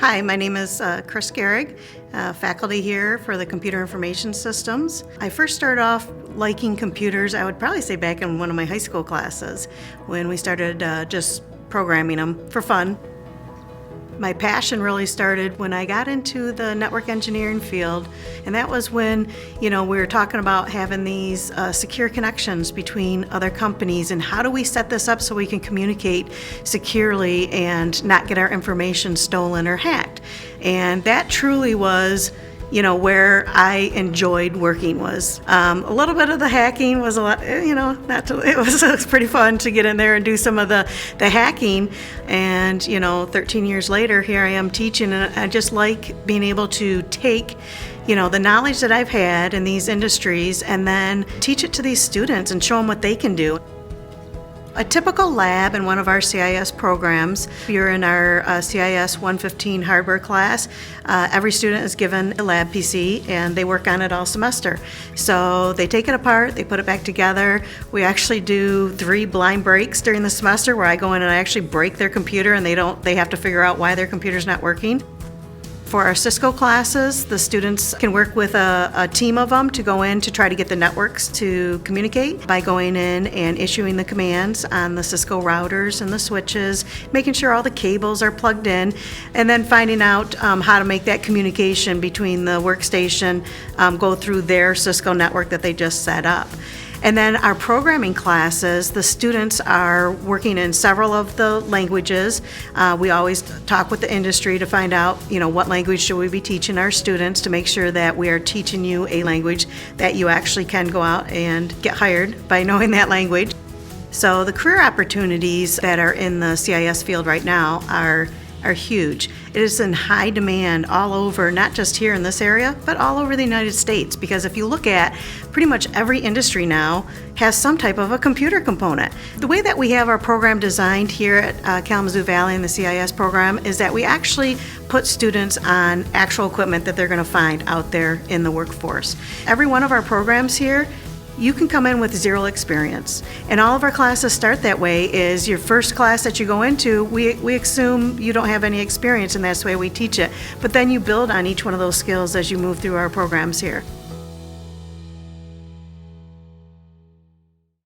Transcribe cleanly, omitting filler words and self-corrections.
Hi, my name is Chris Gehrig, faculty here for the Computer Information Systems. I first started off liking computers, I would probably say back in one of my high school classes when we started just programming them for fun. My passion really started when I got into the network engineering field, and that was when, we were talking about having these secure connections between other companies and how do we set this up so we can communicate securely and not get our information stolen or hacked. And that truly was where I enjoyed working was. A little bit of the hacking was a lot, it was pretty fun to get in there and do some of the hacking. And, 13 years later, here I am teaching, and I just like being able to take the knowledge that I've had in these industries and then teach it to these students and show them what they can do. A typical lab in one of our CIS programs, if you're in our CIS 115 hardware class, every student is given a lab PC and they work on it all semester. So they take it apart, they put it back together. We actually do 3 blind breaks during the semester where I go in and I actually break their computer and they have to figure out why their computer's not working. For our Cisco classes, the students can work with a team of them to go in to try to get the networks to communicate by going in and issuing the commands on the Cisco routers and the switches, making sure all the cables are plugged in, and then finding out how to make that communication between the workstation go through their Cisco network that they just set up. And then our programming classes, the students are working in several of the languages. We always talk with the industry to find out, what language should we be teaching our students to make sure that we are teaching you a language that you actually can go out and get hired by knowing that language. So the career opportunities that are in the CIS field right now are huge. It is in high demand all over, not just here in this area, but all over the United States, because if you look at pretty much every industry now has some type of a computer component. The way that we have our program designed here at Kalamazoo Valley in the CIS program is that we actually put students on actual equipment that they're going to find out there in the workforce. Every one of our programs here, you can come in with zero experience. And all of our classes start that way. Is your first class that you go into, we assume you don't have any experience, and that's the way we teach it. But then you build on each one of those skills as you move through our programs here.